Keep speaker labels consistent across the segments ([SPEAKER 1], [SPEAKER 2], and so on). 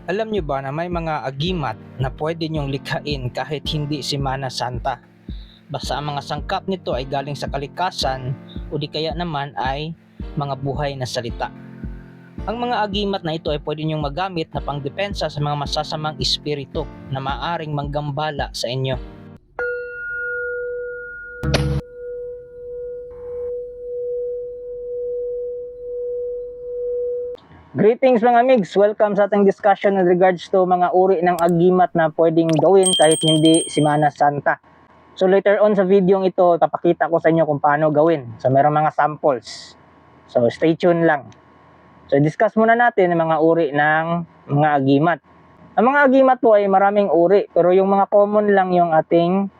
[SPEAKER 1] Alam niyo ba na may mga agimat na pwede niyong likhain kahit hindi Semana Santa? Basta ang mga sangkap nito ay galing sa kalikasan o di kaya naman ay mga buhay na salita. Ang mga agimat na ito ay pwede niyong magamit na pangdepensa sa mga masasamang espiritu na maaring manggambala sa inyo. Greetings mga amigs! Welcome sa ating discussion with regards to mga uri ng agimat na pwedeng gawin kahit hindi Semana Santa. So later on sa video ito, ipapakita ko sa inyo kung paano gawin. So meron mga samples. So stay tuned lang. So discuss muna natin ang mga uri ng mga agimat. Ang mga agimat po ay maraming uri, pero yung mga common lang yung ating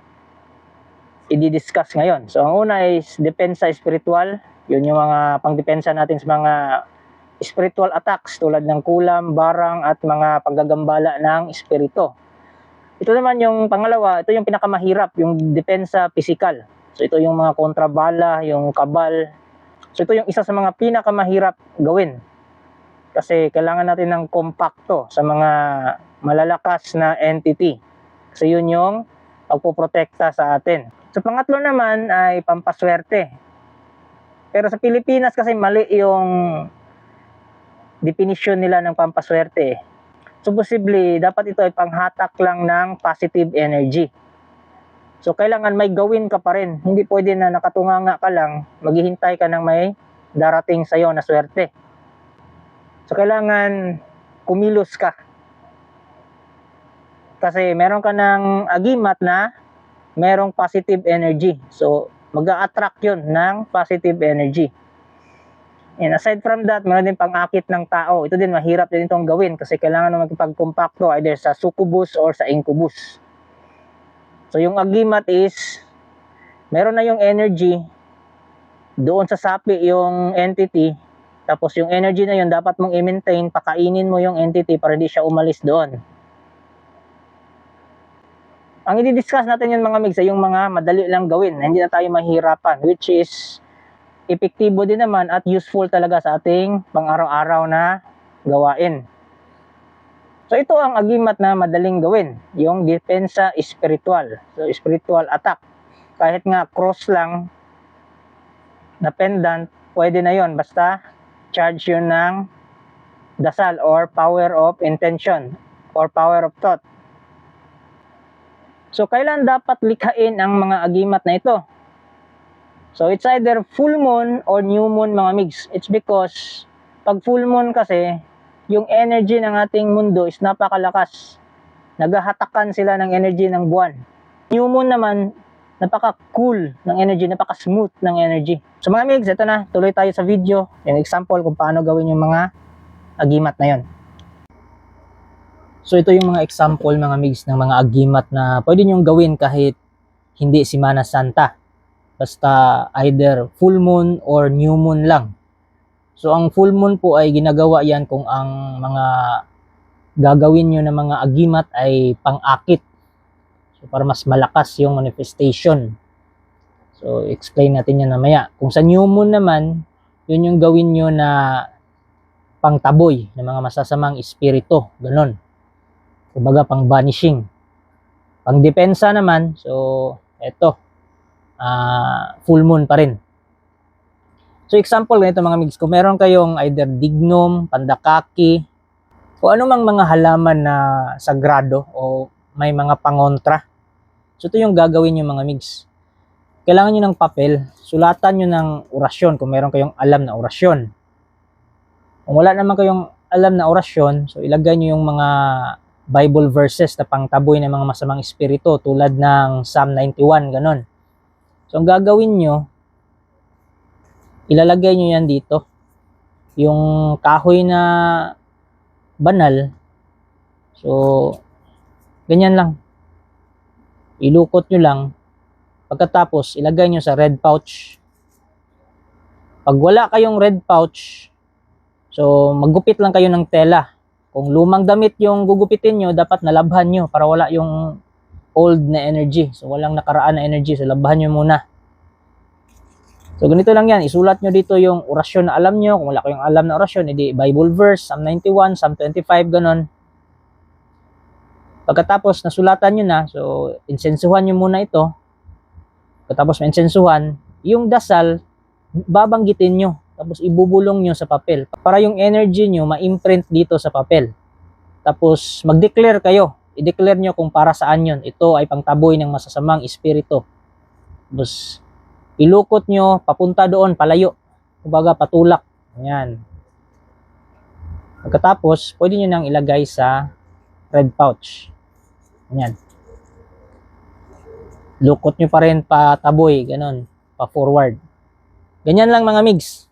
[SPEAKER 1] i-discuss ngayon. So ang una is depensa espiritual. Yun yung mga pangdepensa natin sa mga spiritual attacks tulad ng kulam, barang at mga paggagambala ng espiritu. Ito naman yung pangalawa, ito yung pinakamahirap, yung depensa physical. So ito yung mga kontrabala, yung kabal. So ito yung isa sa mga pinakamahirap gawin. Kasi kailangan natin ng kompakto sa mga malalakas na entity. Kasi yun yung pagpoprotekta sa atin. So pangatlo naman ay pampaswerte. Pero sa Pilipinas kasi mali yung definition nila ng pampaswerte. So posible dapat ito ay panghatak lang ng positive energy. So kailangan may gawin ka pa rin. Hindi pwede na nakatunganga ka lang, maghihintay ka ng may darating sa iyo na swerte. So kailangan kumilos ka. Kasi meron ka ng agimat na merong positive energy. So mag-a-attract 'yun ng positive energy. And aside from that, meron din pang-akit ng tao. Ito din, mahirap din itong gawin kasi kailangan mo magpagkumpakto either sa succubus or sa incubus. So yung agimat is, meron na yung energy, doon sa sapi yung entity, tapos yung energy na yun dapat mong i-maintain, pakainin mo yung entity para di siya umalis doon. Ang i-discuss natin yung mga migs ay yung mga madali lang gawin, hindi na tayo mahirapan, which is epektibo din naman at useful talaga sa ating pang-araw-araw na gawain. So ito ang agimat na madaling gawin, yung depensa espiritual. So spiritual attack. Kahit nga cross lang na pendant, pwede na yon basta charge yun ng dasal or power of intention or power of thought. So kailan dapat likhain ang mga agimat na ito? So it's either full moon or new moon mga migs. It's because pag full moon kasi, yung energy ng ating mundo is napakalakas. Naghahatakan sila ng energy ng buwan. New moon naman, napaka-cool ng energy, napaka-smooth ng energy. So mga migs, ito na, tuloy tayo sa video. Yung example kung paano gawin yung mga agimat na yon. So ito yung mga example mga migs ng mga agimat na pwede nyong gawin kahit hindi Semana Santa. Basta either full moon or new moon lang. So ang full moon po ay ginagawa yan kung ang mga gagawin nyo na mga agimat ay pang-akit. So para mas malakas yung manifestation. So explain natin yan namaya. Kung sa new moon naman, yun yung gawin nyo na pang-taboy ng mga masasamang espiritu. Ganon. Kumbaga pang-banishing. Pang-depensa naman, so eto. Full moon pa rin. So example ganito mga migs, kung meron kayong either dignum, pandakaki, o anumang mga halaman na sagrado o may mga pangontra. So ito yung gagawin nyo mga migs. Kailangan nyo ng papel, sulatan nyo ng orasyon kung meron kayong alam na orasyon. Kung wala naman kayong alam na orasyon, so ilagay nyo yung mga Bible verses na pangtaboy ng mga masamang espiritu tulad ng Psalm 91, ganon. So, ang gagawin nyo, ilalagay nyo yan dito. Yung kahoy na banal, so, ganyan lang. Ilukot nyo lang. Pagkatapos, ilagay nyo sa red pouch. Pag wala kayong red pouch, so, maggupit lang kayo ng tela. Kung lumang damit yung gugupitin nyo, dapat nalabhan nyo para wala yung old na energy. So, walang nakaraan na energy. So, labhan nyo muna. So, ganito lang yan. Isulat nyo dito yung orasyon na alam nyo. Kung wala kayong alam na orasyon, edi Bible verse, Psalm 91, Psalm 25, ganon. Pagkatapos nasulatan nyo na, so insensuhan nyo muna ito. Pagkatapos ma-insensuhan, yung dasal, babanggitin nyo. Tapos ibubulong nyo sa papel. Para yung energy nyo ma-imprint dito sa papel. Tapos mag-declare kayo. I-declare nyo kung para saan yun. Ito ay pangtaboy ng masasamang espiritu. Tapos ilukot nyo, papunta doon, palayo. Kumbaga patulak. Ayan. Pagkatapos, pwede nyo nang ilagay sa red pouch. Ayan. Lukot nyo pa rin pataboy, ganun, pa-forward. Ganyan lang mga migs.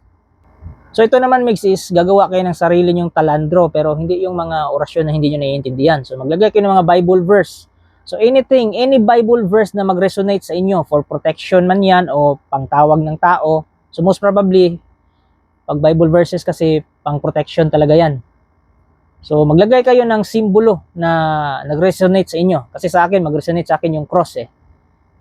[SPEAKER 1] So ito naman migs is gagawa kayo ng sarili nyong talandro pero hindi yung mga orasyon na hindi nyo naiintindihan. So maglagay kayo ng mga Bible verse. So anything, any Bible verse na mag-resonate sa inyo for protection man yan o pangtawag ng tao. So most probably, pag Bible verses kasi pang protection talaga yan. So maglagay kayo ng simbolo na nag-resonate sa inyo. Kasi sa akin, mag-resonate sa akin yung cross eh.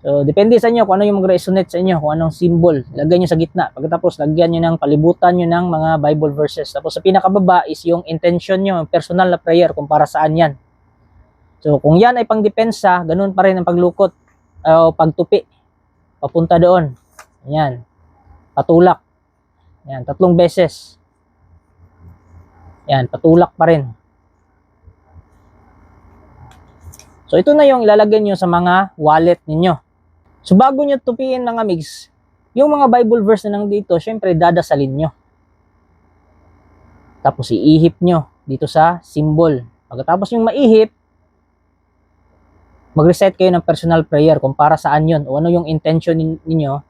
[SPEAKER 1] So, depende sa inyo kung ano yung mag-resonate sa inyo, kung anong symbol. Lagay nyo sa gitna. Pagkatapos, lagyan nyo ng, palibutan nyo ng mga Bible verses. Tapos, sa pinakababa is yung intention nyo, yung personal na prayer kung para saan yan. So, kung yan ay pang-depensa, ganun pa rin ang paglukot o pagtupi. Papunta doon. Yan. Patulak. Yan, 3 beses. Yan, patulak pa rin. So, ito na yung ilalagay nyo sa mga wallet ninyo. So, bago nyo tupiin mga migs, yung mga Bible verse na nandito, syempre, dadasalin nyo. Tapos, iihip nyo dito sa symbol. Pagkatapos yung maihip, mag-recite kayo ng personal prayer kung para saan yun o ano yung intention ninyo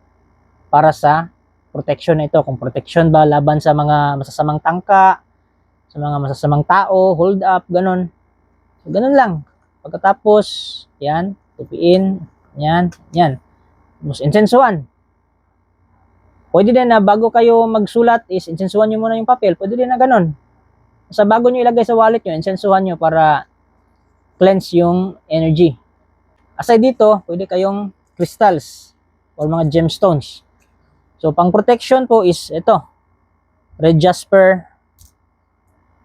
[SPEAKER 1] para sa protection na ito. Kung protection ba laban sa mga masasamang tangka, sa mga masasamang tao, hold up, ganun. So, ganun lang. Pagkatapos, yan, tupiin, yan, yan. Tapos, insensuhan. Pwede din na bago kayo magsulat is insensuhan nyo muna yung papel. Pwede din na ganun. Sa bago nyo ilagay sa wallet nyo, insensuhan nyo para cleanse yung energy. Aside dito, pwede kayong crystals or mga gemstones. So, pang protection po is ito. Red jasper,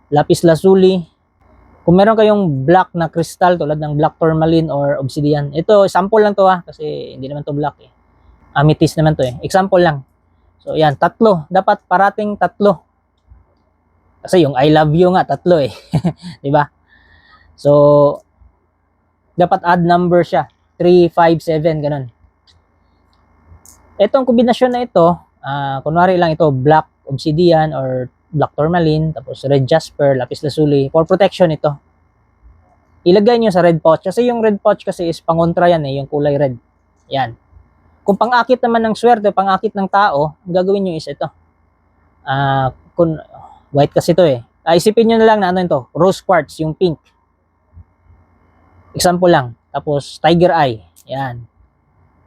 [SPEAKER 1] lapis lazuli. Kung meron kayong black na crystal tulad ng black tourmaline or obsidian. Ito, sample lang to kasi hindi naman to black eh. Amethyst naman to eh. Example lang. So, yan, 3. Dapat parating 3. Kasi yung I love you nga, 3 eh. Diba? So, dapat odd number siya. 3, 5, 7, ganun. Itong kombinasyon na ito, kunwari lang ito, black obsidian or black tourmaline, tapos red jasper, lapis lazuli, for protection ito. Ilagay nyo sa red pouch. Kasi yung red pouch kasi is pangontra yan eh, yung kulay red. Yan. Kung pang-akit naman ng swerte, pang-akit ng tao, ang gagawin nyo is ito. Kung white kasi ito eh. Isipin nyo na lang na ano ito, rose quartz, yung pink. Example lang. Tapos tiger eye. Yan.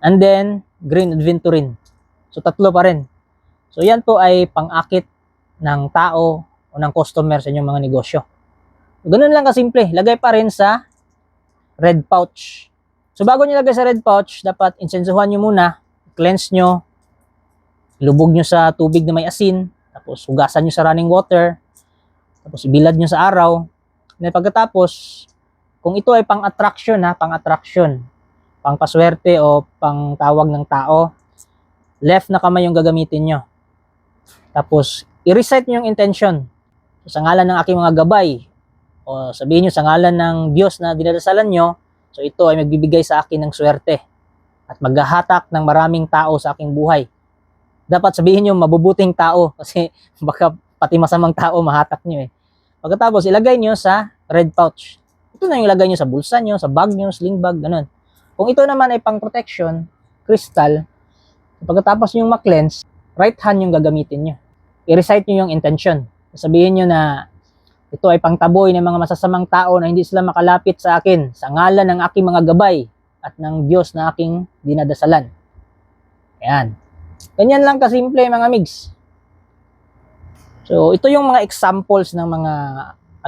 [SPEAKER 1] And then, green aventurine. So, 3 pa rin. So, yan po ay pang-akit ng tao o ng customer sa inyong mga negosyo. Ganun lang kasimple. Lagay pa rin sa red pouch. So, bago nyo lagay sa red pouch, dapat insensuhan nyo muna, cleanse nyo, lubog nyo sa tubig na may asin, tapos hugasan nyo sa running water, tapos ibilad nyo sa araw. And pagkatapos, kung ito ay pang-attraction pang-attraction, pang-paswerte o pang-tawag ng tao, left na kamay yung gagamitin nyo. Tapos, i-recite nyo yung intention. So, sa ngalan ng aking mga gabay, o sabihin nyo sa ngalan ng Diyos na dinadasalan nyo, so ito ay magbibigay sa akin ng swerte at maghahatak ng maraming tao sa aking buhay. Dapat sabihin nyo mabubuting tao kasi baka pati masamang tao mahatak nyo eh. Pagkatapos, ilagay nyo sa red pouch. Ito na yung ilagay nyo sa bulsa nyo, sa bag nyo, sling bag, ganun. Kung ito naman ay pang protection, crystal, pagkatapos nyo ma-cleanse, right hand yung gagamitin nyo. I-recite nyo yung intention. Sabihin nyo na ito ay pangtaboy ng mga masasamang tao na hindi sila makalapit sa akin sa ngalan ng aking mga gabay at ng Diyos na aking dinadasalan. Ayan. Ganyan lang kasimple mga migs. So ito yung mga examples ng mga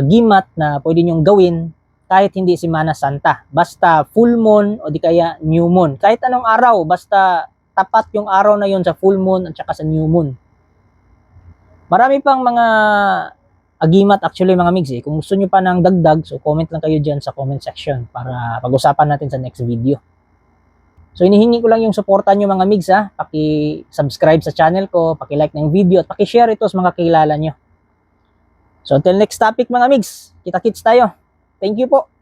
[SPEAKER 1] agimat na pwede nyong gawin kahit hindi Semana Santa. Basta full moon o di kaya new moon. Kahit anong araw, basta tapat yung araw na yun sa full moon at saka sa new moon. Marami pang mga agimat actually mga migs eh. Kung gusto nyo pa ng dagdag, so comment lang kayo dyan sa comment section para pag-usapan natin sa next video. So inihingi ko lang yung suporta nyo mga migs ha. Paki-subscribe sa channel ko, paki-like ng video at paki-share ito sa mga kilala nyo. So until next topic mga migs, kita-kits tayo. Thank you po.